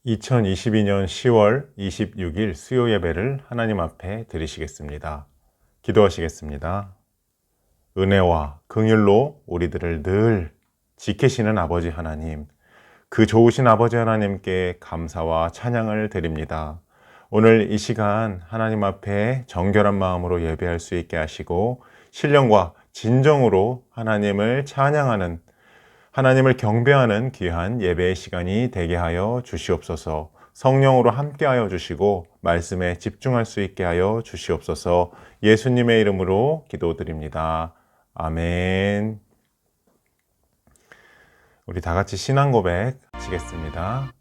2022년 10월 26일 수요 예배를 하나님 앞에 드리시겠습니다. 기도하시겠습니다. 은혜와 긍휼로 우리들을 늘 지키시는 아버지 하나님, 그 좋으신 아버지 하나님께 감사와 찬양을 드립니다. 오늘 이 시간 하나님 앞에 정결한 마음으로 예배할 수 있게 하시고 신령과 진정으로 하나님을 찬양하는, 하나님을 경배하는 귀한 예배의 시간이 되게 하여 주시옵소서. 성령으로 함께하여 주시고 말씀에 집중할 수 있게 하여 주시옵소서. 예수님의 이름으로 기도드립니다. 아멘. 우리 다 같이 신앙 고백 하시겠습니다.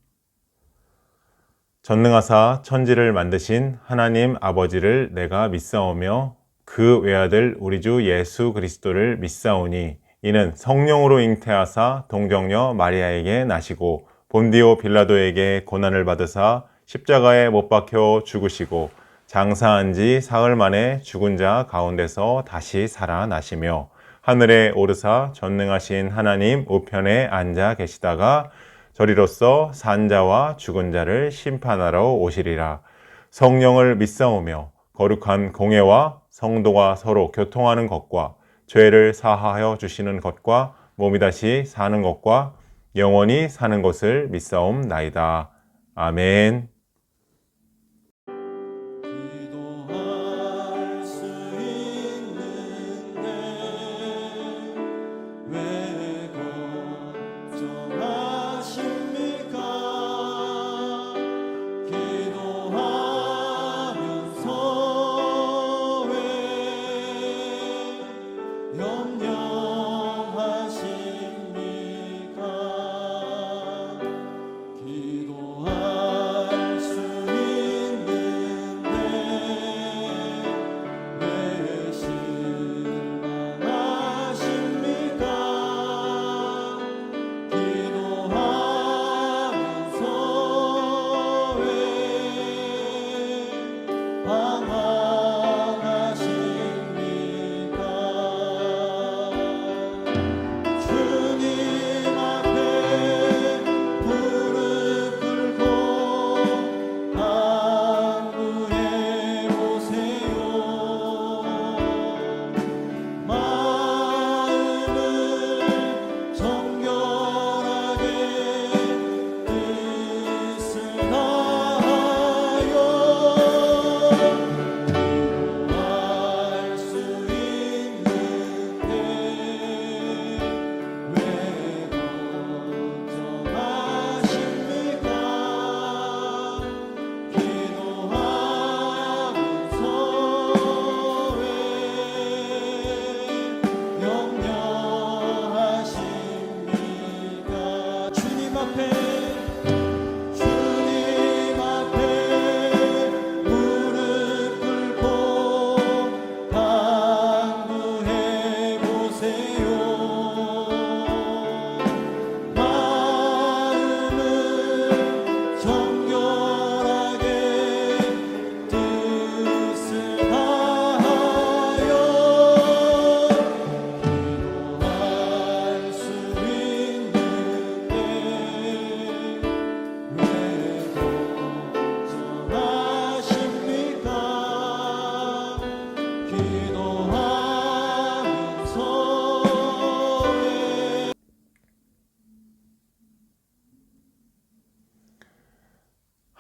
전능하사 천지를 만드신 하나님 아버지를 내가 믿사오며 그 외아들 우리 주 예수 그리스도를 믿사오니 이는 성령으로 잉태하사 동정녀 마리아에게 나시고 본디오 빌라도에게 고난을 받으사 십자가에 못 박혀 죽으시고 장사한 지 사흘 만에 죽은 자 가운데서 다시 살아나시며 하늘에 오르사 전능하신 하나님 우편에 앉아 계시다가 저리로서 산 자와 죽은 자를 심판하러 오시리라. 성령을 믿사오며 거룩한 공예와 성도가 서로 교통하는 것과 죄를 사하여 주시는 것과 몸이 다시 사는 것과 영원히 사는 것을 믿사옵나이다. 아멘.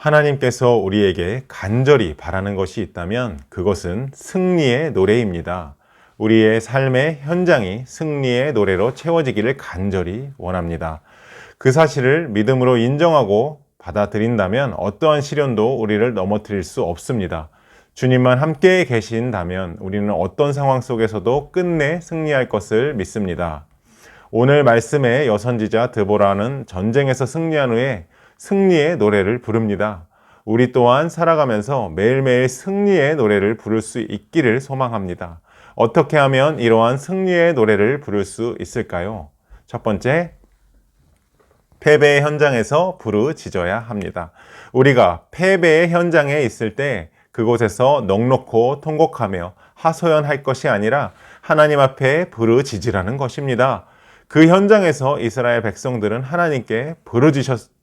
하나님께서 우리에게 간절히 바라는 것이 있다면 그것은 승리의 노래입니다. 우리의 삶의 현장이 승리의 노래로 채워지기를 간절히 원합니다. 그 사실을 믿음으로 인정하고 받아들인다면 어떠한 시련도 우리를 넘어뜨릴 수 없습니다. 주님만 함께 계신다면 우리는 어떤 상황 속에서도 끝내 승리할 것을 믿습니다. 오늘 말씀의 여선지자 드보라는 전쟁에서 승리한 후에 승리의 노래를 부릅니다. 우리 또한 살아가면서 매일매일 승리의 노래를 부를 수 있기를 소망합니다. 어떻게 하면 이러한 승리의 노래를 부를 수 있을까요? 첫 번째, 패배의 현장에서 부르짖어야 합니다. 우리가 패배의 현장에 있을 때 그곳에서 넉넉고 통곡하며 하소연할 것이 아니라 하나님 앞에 부르짖으라는 것입니다. 그 현장에서 이스라엘 백성들은 하나님께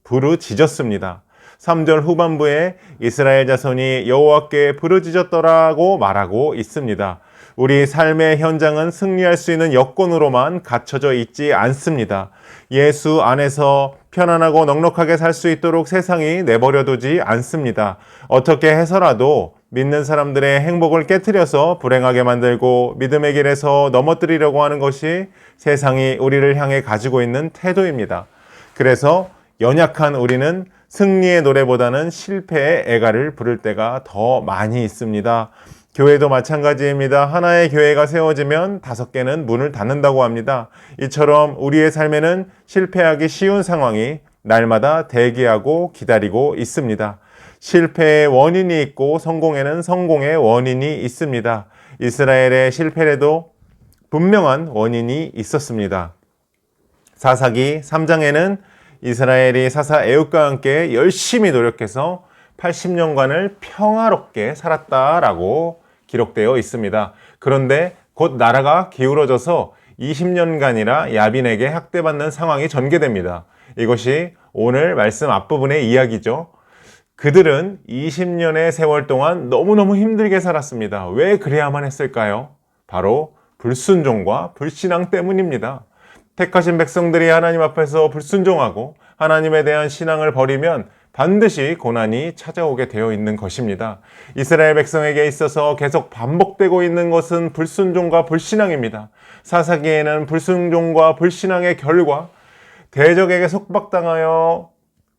부르짖었습니다. 3절 후반부에 이스라엘 자손이 여호와께 부르짖었더라고 말하고 있습니다. 우리 삶의 현장은 승리할 수 있는 여건으로만 갖춰져 있지 않습니다. 예수 안에서 편안하고 넉넉하게 살 수 있도록 세상이 내버려두지 않습니다. 어떻게 해서라도 믿는 사람들의 행복을 깨트려서 불행하게 만들고 믿음의 길에서 넘어뜨리려고 하는 것이 세상이 우리를 향해 가지고 있는 태도입니다. 그래서 연약한 우리는 승리의 노래보다는 실패의 애가를 부를 때가 더 많이 있습니다. 교회도 마찬가지입니다. 하나의 교회가 세워지면 5개는 문을 닫는다고 합니다. 이처럼 우리의 삶에는 실패하기 쉬운 상황이 날마다 대기하고 기다리고 있습니다. 실패의 원인이 있고 성공에는 성공의 원인이 있습니다. 이스라엘의 실패에도 분명한 원인이 있었습니다. 사사기 3장에는 이스라엘이 사사 에훗과 함께 열심히 노력해서 80년간을 평화롭게 살았다라고 기록되어 있습니다. 그런데 곧 나라가 기울어져서 20년간이나 야빈에게 학대받는 상황이 전개됩니다. 이것이 오늘 말씀 앞부분의 이야기죠. 그들은 20년의 세월 동안 너무너무 힘들게 살았습니다. 왜 그래야만 했을까요? 바로 불순종과 불신앙 때문입니다. 택하신 백성들이 하나님 앞에서 불순종하고 하나님에 대한 신앙을 버리면 반드시 고난이 찾아오게 되어 있는 것입니다. 이스라엘 백성에게 있어서 계속 반복되고 있는 것은 불순종과 불신앙입니다. 사사기에는 불순종과 불신앙의 결과 대적에게 속박당하여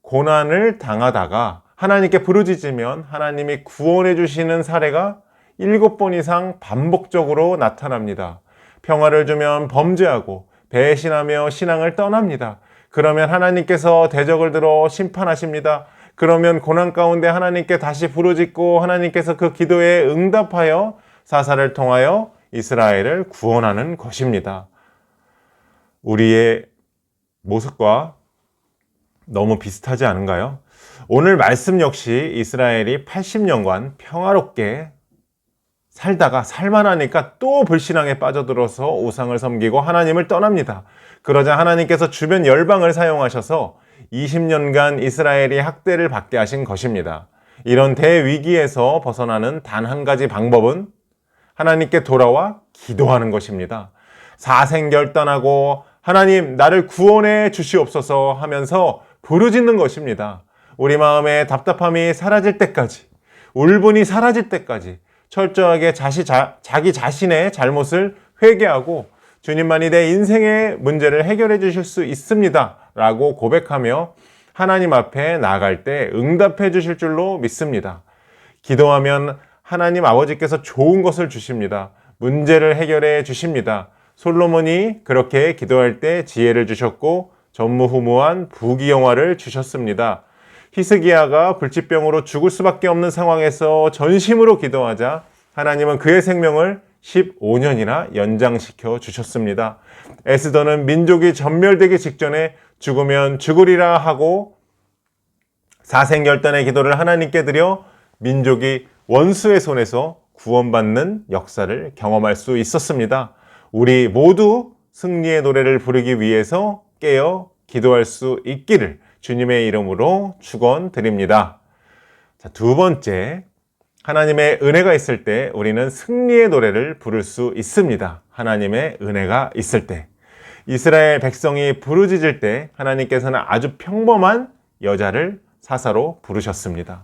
고난을 당하다가 하나님께 부르짖으면 하나님이 구원해 주시는 사례가 7번 이상 반복적으로 나타납니다. 평화를 주면 범죄하고 배신하며 신앙을 떠납니다. 그러면 하나님께서 대적을 들어 심판하십니다. 그러면 고난 가운데 하나님께 다시 부르짖고 하나님께서 그 기도에 응답하여 사사를 통하여 이스라엘을 구원하는 것입니다. 우리의 모습과 너무 비슷하지 않은가요? 오늘 말씀 역시 이스라엘이 80년간 평화롭게 살다가 살만하니까 또 불신앙에 빠져들어서 우상을 섬기고 하나님을 떠납니다. 그러자 하나님께서 주변 열방을 사용하셔서 20년간 이스라엘이 학대를 받게 하신 것입니다. 이런 대위기에서 벗어나는 단 한 가지 방법은 하나님께 돌아와 기도하는 것입니다. 사생결단하고 하나님 나를 구원해 주시옵소서 하면서 부르짖는 것입니다. 우리 마음의 답답함이 사라질 때까지, 울분이 사라질 때까지 철저하게 자기 자신의 잘못을 회개하고 주님만이 내 인생의 문제를 해결해 주실 수 있습니다 라고 고백하며 하나님 앞에 나아갈 때 응답해 주실 줄로 믿습니다. 기도하면 하나님 아버지께서 좋은 것을 주십니다. 문제를 해결해 주십니다. 솔로몬이 그렇게 기도할 때 지혜를 주셨고 전무후무한 부귀영화를 주셨습니다. 히스기야가 불치병으로 죽을 수밖에 없는 상황에서 전심으로 기도하자 하나님은 그의 생명을 15년이나 연장시켜 주셨습니다. 에스더는 민족이 전멸되기 직전에 죽으면 죽으리라 하고 사생결단의 기도를 하나님께 드려 민족이 원수의 손에서 구원받는 역사를 경험할 수 있었습니다. 우리 모두 승리의 노래를 부르기 위해서 깨어 기도할 수 있기를 주님의 이름으로 축원드립니다. 자, 두 번째, 하나님의 은혜가 있을 때 우리는 승리의 노래를 부를 수 있습니다. 하나님의 은혜가 있을 때. 이스라엘 백성이 부르짖을 때 하나님께서는 아주 평범한 여자를 사사로 부르셨습니다.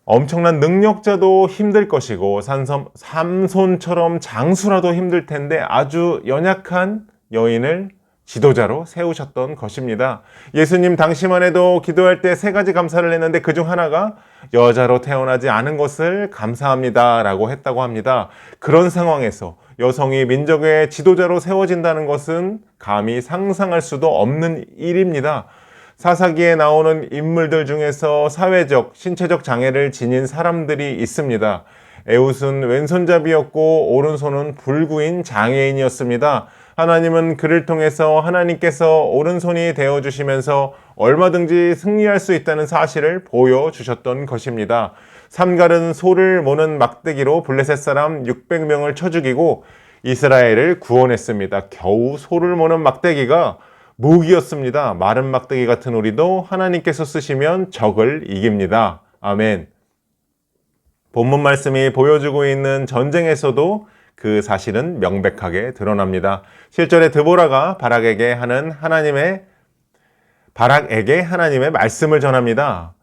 엄청난 능력자도 힘들 것이고 삼손처럼 장수라도 힘들 텐데 아주 연약한 여인을 지도자로 세우셨던 것입니다. 예수님 당시만 해도 기도할 때 3가지 감사를 했는데 그중 하나가 여자로 태어나지 않은 것을 감사합니다 라고 했다고 합니다. 그런 상황에서 여성이 민족의 지도자로 세워진다는 것은 감히 상상할 수도 없는 일입니다. 사사기에 나오는 인물들 중에서 사회적, 신체적 장애를 지닌 사람들이 있습니다. 에훗은 왼손잡이였고 오른손은 불구인 장애인이었습니다. 하나님은 그를 통해서 하나님께서 오른손이 되어주시면서 얼마든지 승리할 수 있다는 사실을 보여주셨던 것입니다. 삼갈은 소를 모는 막대기로 블레셋 사람 600명을 쳐 죽이고 이스라엘을 구원했습니다. 겨우 소를 모는 막대기가 무기였습니다. 마른 막대기 같은 우리도 하나님께서 쓰시면 적을 이깁니다. 아멘. 본문 말씀이 보여주고 있는 전쟁에서도 그 사실은 명백하게 드러납니다. 7절에 드보라가 바락에게 하나님의 말씀을 전합니다.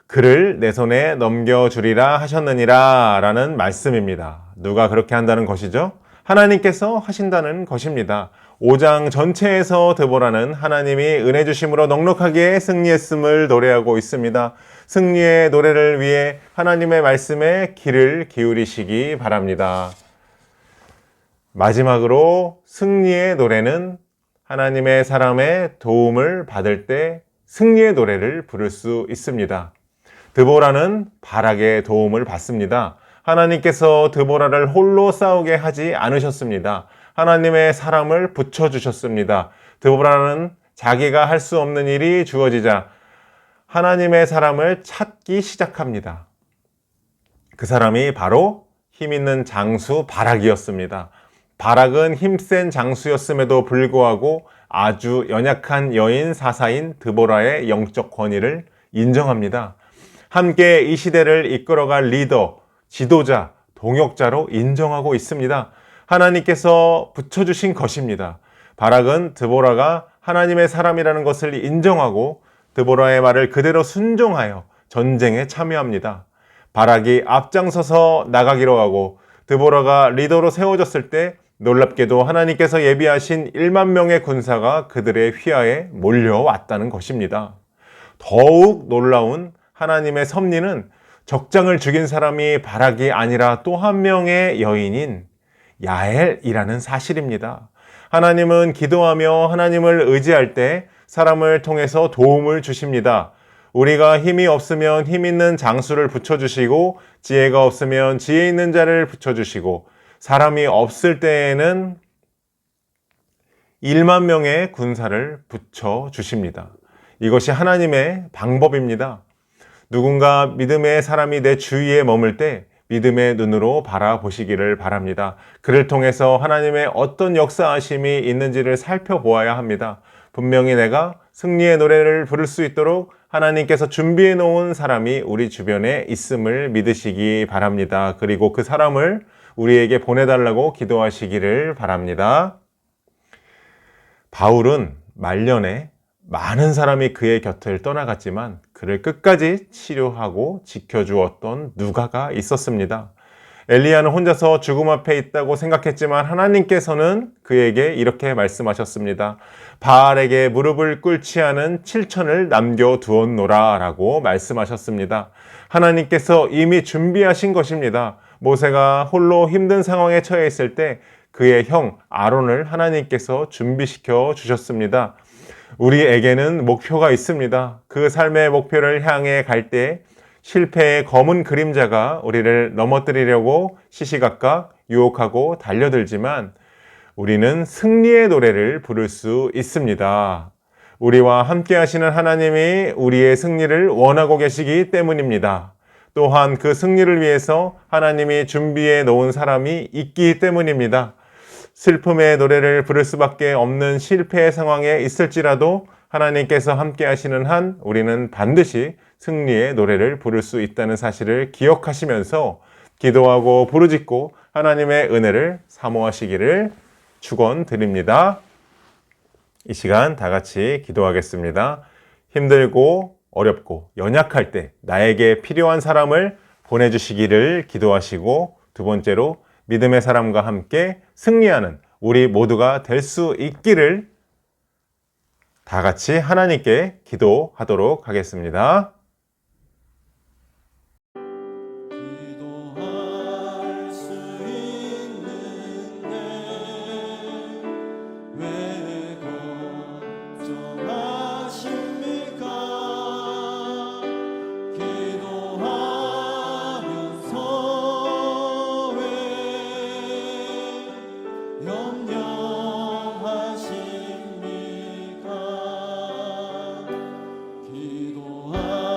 그를 내 손에 넘겨주리라 하셨느니라 라는 말씀입니다. 누가 그렇게 한다는 것이죠? 하나님께서 하신다는 것입니다. 5장 전체에서 드보라는 하나님이 은혜 주심으로 넉넉하게 승리했음을 노래하고 있습니다. 승리의 노래를 위해 하나님의 말씀에 귀를 기울이시기 바랍니다. 마지막으로 승리의 노래는 하나님의 사람의 도움을 받을 때 승리의 노래를 부를 수 있습니다. 드보라는 바락의 도움을 받습니다. 하나님께서 드보라를 홀로 싸우게 하지 않으셨습니다. 하나님의 사람을 붙여주셨습니다. 드보라는 자기가 할 수 없는 일이 주어지자 하나님의 사람을 찾기 시작합니다. 그 사람이 바로 힘있는 장수 바락이었습니다. 바락은 힘센 장수였음에도 불구하고 아주 연약한 여인 사사인 드보라의 영적 권위를 인정합니다. 함께 이 시대를 이끌어갈 리더, 지도자, 동역자로 인정하고 있습니다. 하나님께서 붙여주신 것입니다. 바락은 드보라가 하나님의 사람이라는 것을 인정하고 드보라의 말을 그대로 순종하여 전쟁에 참여합니다. 바락이 앞장서서 나가기로 하고 드보라가 리더로 세워졌을 때 놀랍게도 하나님께서 예비하신 1만 명의 군사가 그들의 휘하에 몰려왔다는 것입니다. 더욱 놀라운 하나님의 섭리는 적장을 죽인 사람이 바락이 아니라 또 한 명의 여인인 야엘이라는 사실입니다. 하나님은 기도하며 하나님을 의지할 때 사람을 통해서 도움을 주십니다. 우리가 힘이 없으면 힘 있는 장수를 붙여주시고 지혜가 없으면 지혜 있는 자를 붙여주시고 사람이 없을 때에는 1만 명의 군사를 붙여주십니다. 이것이 하나님의 방법입니다. 누군가 믿음의 사람이 내 주위에 머물 때 믿음의 눈으로 바라보시기를 바랍니다. 그를 통해서 하나님의 어떤 역사하심이 있는지를 살펴보아야 합니다. 분명히 내가 승리의 노래를 부를 수 있도록 하나님께서 준비해 놓은 사람이 우리 주변에 있음을 믿으시기 바랍니다. 그리고 그 사람을 우리에게 보내달라고 기도하시기를 바랍니다. 바울은 말년에 많은 사람이 그의 곁을 떠나갔지만 그를 끝까지 치료하고 지켜주었던 누가가 있었습니다. 엘리야는 혼자서 죽음 앞에 있다고 생각했지만 하나님께서는 그에게 이렇게 말씀하셨습니다. 바알에게 무릎을 꿇지 않은 7천을 남겨두었노라 라고 말씀하셨습니다. 하나님께서 이미 준비하신 것입니다. 모세가 홀로 힘든 상황에 처해 있을 때 그의 형 아론을 하나님께서 준비시켜 주셨습니다. 우리에게는 목표가 있습니다. 그 삶의 목표를 향해 갈 때 실패의 검은 그림자가 우리를 넘어뜨리려고 시시각각 유혹하고 달려들지만 우리는 승리의 노래를 부를 수 있습니다. 우리와 함께 하시는 하나님이 우리의 승리를 원하고 계시기 때문입니다. 또한 그 승리를 위해서 하나님이 준비해 놓은 사람이 있기 때문입니다. 슬픔의 노래를 부를 수밖에 없는 실패의 상황에 있을지라도 하나님께서 함께 하시는 한 우리는 반드시 승리의 노래를 부를 수 있다는 사실을 기억하시면서 기도하고 부르짖고 하나님의 은혜를 사모하시기를 축원드립니다. 이 시간 다 같이 기도하겠습니다. 힘들고 어렵고 연약할 때 나에게 필요한 사람을 보내주시기를 기도하시고 두 번째로 믿음의 사람과 함께 승리하는 우리 모두가 될 수 있기를 다 같이 하나님께 기도하도록 하겠습니다. 염려하십니까? 기도하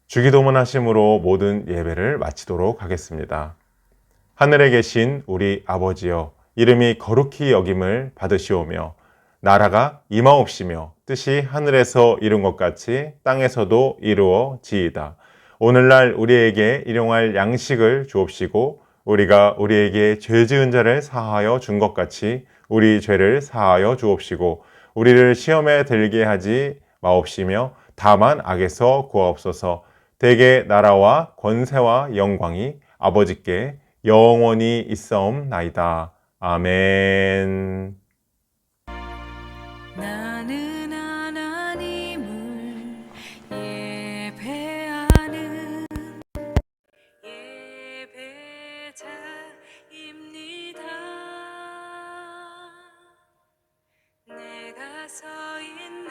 주기도문하심으로 모든 예배를 마치도록 하겠습니다. 하늘에 계신 우리 아버지여, 이름이 거룩히 여김을 받으시오며 나라가 임하옵시며 뜻이 하늘에서 이룬 것 같이 땅에서도 이루어지이다. 오늘날 우리에게 일용할 양식을 주옵시고 우리가 우리에게 죄 지은 자를 사하여 준 것 같이 우리 죄를 사하여 주옵시고 우리를 시험에 들게 하지 마옵시며 다만 악에서 구하옵소서. 대개 나라와 권세와 영광이 아버지께 영원히 있사옵나이다. 아멘. 나는 하나님을 예배하는 예배자입니다. 내가 서 있는